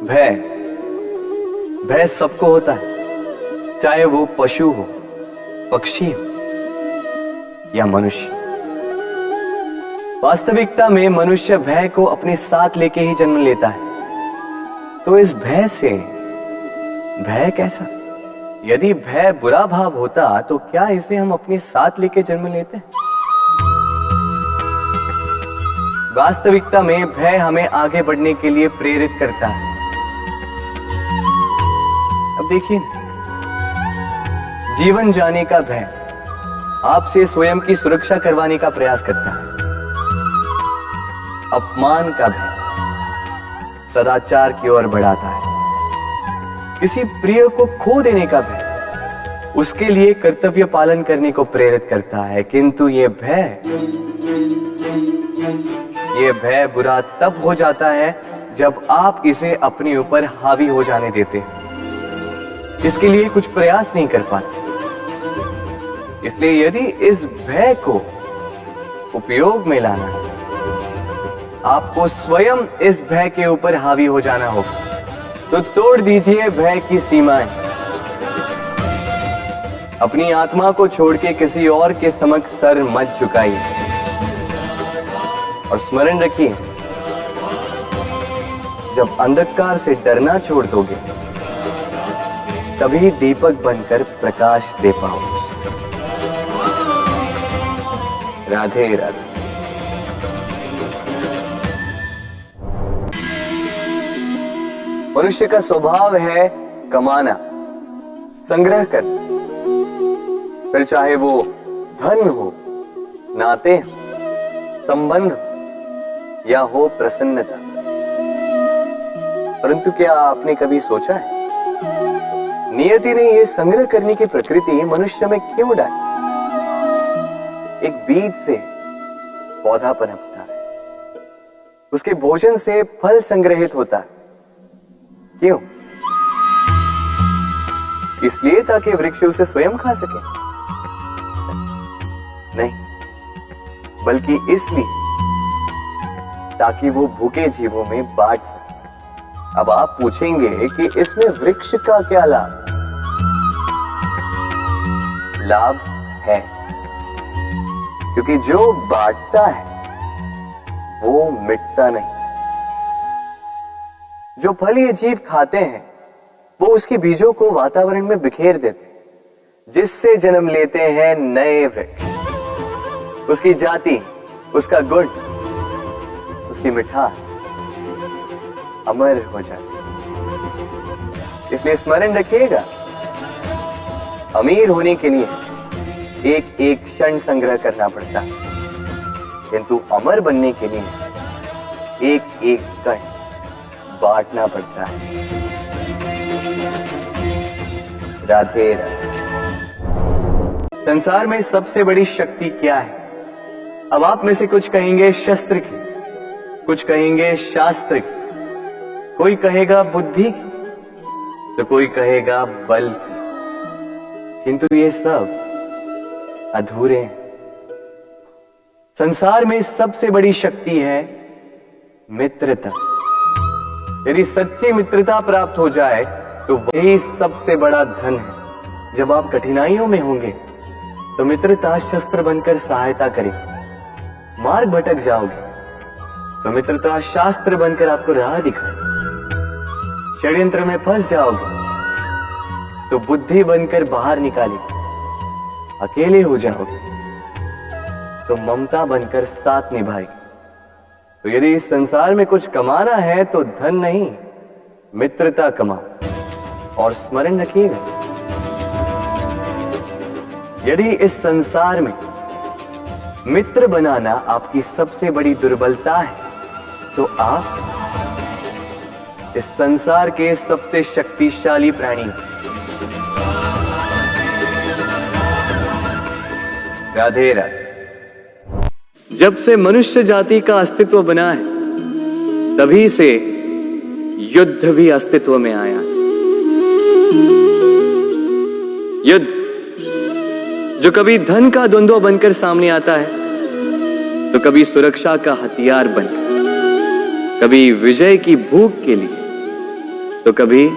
भय भय सबको होता है, चाहे वो पशु हो, पक्षी हो या मनुष्य। वास्तविकता में मनुष्य भय को अपने साथ लेके ही जन्म लेता है। तो इस भय से भय कैसा? यदि भय बुरा भाव होता तो क्या इसे हम अपने साथ लेके जन्म लेते? वास्तविकता में भय हमें आगे बढ़ने के लिए प्रेरित करता है। अब देखिए, जीवन जाने का भय आपसे स्वयं की सुरक्षा करवाने का प्रयास करता है। अपमान का भय सदाचार की ओर बढ़ाता है। किसी प्रिय को खो देने का भय उसके लिए कर्तव्य पालन करने को प्रेरित करता है। किंतु ये भय बुरा तब हो जाता है जब आप इसे अपने ऊपर हावी हो जाने देते हैं, इसके लिए कुछ प्रयास नहीं कर पाते। इसलिए यदि इस भय को उपयोग में लाना है, आपको स्वयं इस भय के ऊपर हावी हो जाना होगा। तो तोड़ दीजिए भय की सीमाएं। अपनी आत्मा को छोड़ के किसी और के समक्ष सर मत झुकाइए और स्मरण रखिए, जब अंधकार से डरना छोड़ दोगे तभी दीपक बनकर प्रकाश दे पाओगे। राधे राधे। मनुष्य का स्वभाव है कमाना, संग्रह करना, फिर चाहे वो धन हो, नाते हो, संबंध या हो प्रसन्नता। परंतु क्या आपने कभी सोचा है, नियति ने यह संग्रह करने की प्रकृति मनुष्य में क्यों डाली? एक बीज से पौधा पनपता है, उसके भोजन से फल संग्रहित होता है। क्यों? इसलिए ताकि वृक्ष उसे स्वयं खा सके? नहीं, बल्कि इसलिए ताकि वो भूखे जीवों में बांट सके। अब आप पूछेंगे कि इसमें वृक्ष का क्या लाभ? लाभ है, क्योंकि जो बांटता है वो मिटता नहीं। जो फल ये जीव खाते हैं वो उसके बीजों को वातावरण में बिखेर देते हैं, जिससे जन्म लेते हैं नए वृक्ष। उसकी जाति, उसका गुण, उसकी मिठास अमर हो जाती है। इसलिए स्मरण रखिएगा, अमीर होने के लिए एक एक क्षण संग्रह करना पड़ता है, किंतु अमर बनने के लिए एक एक कण बांटना पड़ता है। राधे राधे। संसार में सबसे बड़ी शक्ति क्या है? अब आप में से कुछ कहेंगे शस्त्र की, कुछ कहेंगे शास्त्र की, कोई कहेगा बुद्धि की, तो कोई कहेगा बल की। किंतु ये सब अधूरे हैं। संसार में सबसे बड़ी शक्ति है मित्रता। यदि सच्ची मित्रता प्राप्त हो जाए तो वही सबसे बड़ा धन है। जब आप कठिनाइयों में होंगे तो मित्रता शस्त्र बनकर सहायता करेगी। मार्ग भटक जाओगे तो मित्रता शास्त्र बनकर आपको राह दिखाए। षड्यंत्र में फंस जाओगे तो बुद्धि बनकर बाहर निकालेगी। अकेले हो जाओगे तो ममता बनकर साथ निभाएगी। तो यदि इस संसार में कुछ कमाना है तो धन नहीं, मित्रता कमाओ। और स्मरण रखिएगा, यदि इस संसार में मित्र बनाना आपकी सबसे बड़ी दुर्बलता है तो आप इस संसार के सबसे शक्तिशाली प्राणी हैं। राधे राधे। जब से मनुष्य जाति का अस्तित्व बना है तभी से युद्ध भी अस्तित्व में आया। युद्ध जो कभी धन का द्वंद्व बनकर सामने आता है तो कभी सुरक्षा का हथियार बनकर, कभी विजय की भूख के लिए तो कभी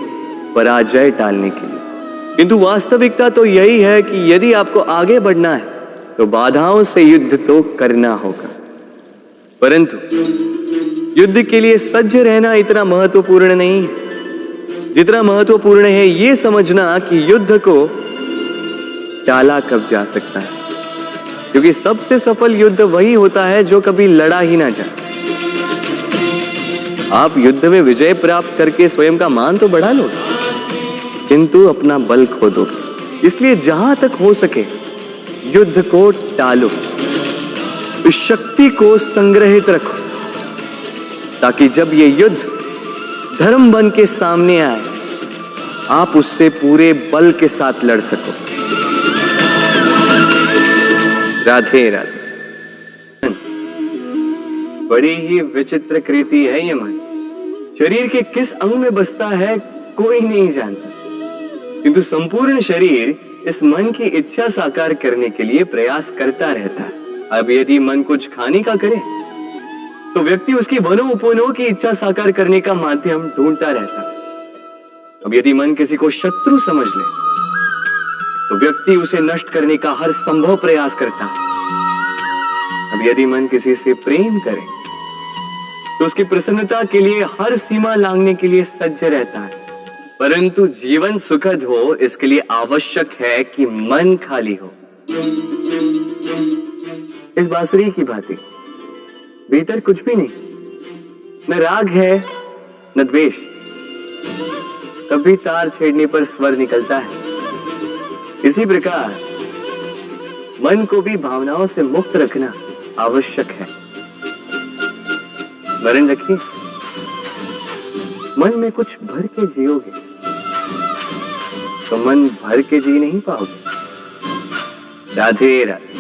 पराजय टालने के लिए। किंतु वास्तविकता तो यही है कि यदि आपको आगे बढ़ना है तो बाधाओं से युद्ध तो करना होगा, परंतु युद्ध के लिए सज्ज रहना इतना महत्वपूर्ण नहीं है जितना महत्वपूर्ण है यह समझना कि युद्ध को टाला कब जा सकता है, क्योंकि सबसे सफल युद्ध वही होता है जो कभी लड़ा ही ना जाए। आप युद्ध में विजय प्राप्त करके स्वयं का मान तो बढ़ा लो, किंतु अपना बल खो दो। इसलिए जहां तक हो सके युद्ध को टालो, इस शक्ति को संग्रहित रखो, ताकि जब ये युद्ध धर्म बन के सामने आए आप उससे पूरे बल के साथ लड़ सको। राधे राधे। बड़ी ही विचित्र कृति है ये मन। शरीर के किस अंग में बसता है कोई नहीं जानता, किंतु संपूर्ण शरीर इस मन की इच्छा साकार करने के लिए प्रयास करता रहता है। अब यदि मन कुछ खाने का करे तो व्यक्ति उसकी मनोउपनो की इच्छा साकार करने का माध्यम ढूंढता रहता है। अब यदि मन किसी को शत्रु समझ ले तो व्यक्ति उसे नष्ट करने का हर संभव प्रयास करता है। अब यदि मन किसी से प्रेम करे तो उसकी प्रसन्नता के लिए हर सीमा लांघने के लिए सज्ज रहता है। परंतु जीवन सुखद हो इसके लिए आवश्यक है कि मन खाली हो। इस बांसुरी की भांति भीतर कुछ भी नहीं, न राग है न द्वेष, कभी तार छेड़ने पर स्वर निकलता है। इसी प्रकार मन को भी भावनाओं से मुक्त रखना आवश्यक है। स्मरण रखिए, मन में कुछ भर के जियोगे तो मन भर के जी नहीं पाओगे। राधे राधे।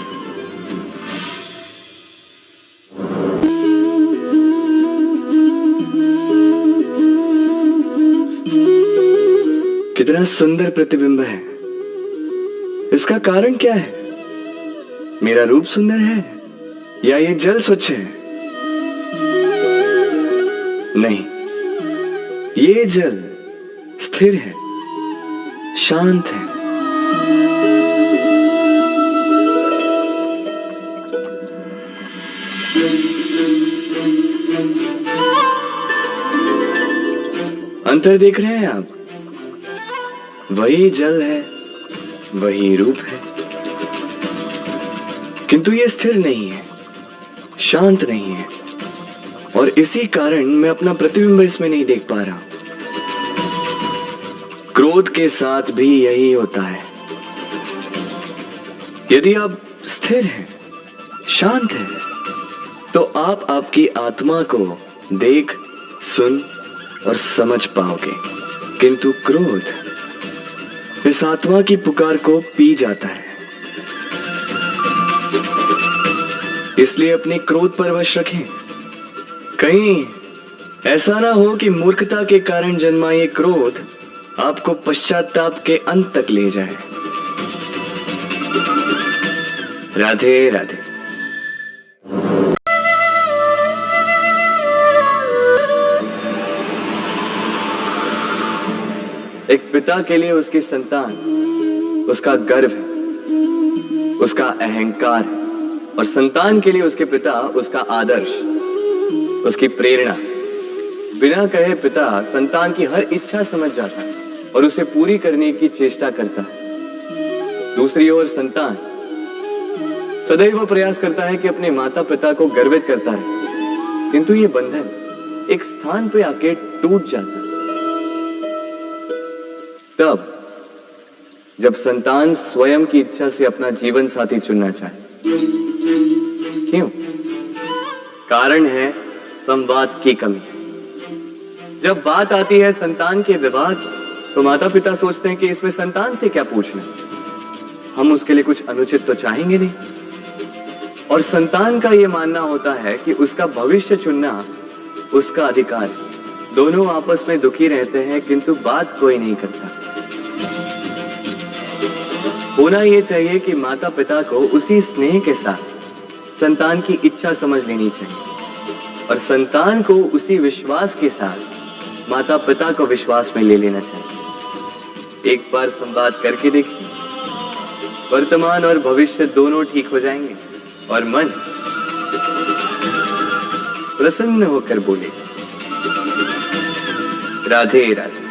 कितना सुंदर प्रतिबिंब है। इसका कारण क्या है? मेरा रूप सुंदर है या ये जल स्वच्छ है? नहीं, ये जल स्थिर है, शांत है। अंतर देख रहे हैं आप? वही जल है, वही रूप है, किंतु ये स्थिर नहीं है, शांत नहीं है, और इसी कारण मैं अपना प्रतिबिंब इसमें नहीं देख पा रहा। क्रोध के साथ भी यही होता है। यदि आप स्थिर हैं, शांत हैं, तो आप आपकी आत्मा को देख, सुन और समझ पाओगे, किंतु क्रोध इस आत्मा की पुकार को पी जाता है। इसलिए अपने क्रोध पर वश रखें। कहीं ऐसा ना हो कि मूर्खता के कारण जन्मा ये क्रोध आपको पश्चाताप के अंत तक ले जाए। राधे राधे। एक पिता के लिए उसकी संतान उसका गर्व है, उसका अहंकार है, और संतान के लिए उसके पिता उसका आदर्श, उसकी प्रेरणा। बिना कहे पिता संतान की हर इच्छा समझ जाता है और उसे पूरी करने की चेष्टा करता है। दूसरी ओर संतान सदैव प्रयास करता है कि अपने माता पिता को गर्वित करता रहे, किंतु ये बंधन एक स्थान पे आके टूट जाता है। तब जब संतान स्वयं की इच्छा से अपना जीवन साथी चुनना चाहे। क्यों? कारण है संवाद की कमी। जब बात आती है संतान के विवाह की, तो माता पिता सोचते हैं कि इसमें संतान से क्या पूछना, हम उसके लिए कुछ अनुचित तो चाहेंगे नहीं। और संतान का यह मानना होता है कि उसका भविष्य चुनना उसका अधिकार है। दोनों आपस में दुखी रहते हैं, किंतु बात कोई नहीं करता। होना यह चाहिए कि माता पिता को उसी स्नेह के साथ संतान की इच्छा समझ लेनी चाहिए, और संतान को उसी विश्वास के साथ माता पिता को विश्वास में ले लेना चाहिए। एक बार संवाद करके देखिए, वर्तमान और भविष्य दोनों ठीक हो जाएंगे और मन प्रसन्न होकर बोले, राधे राधे।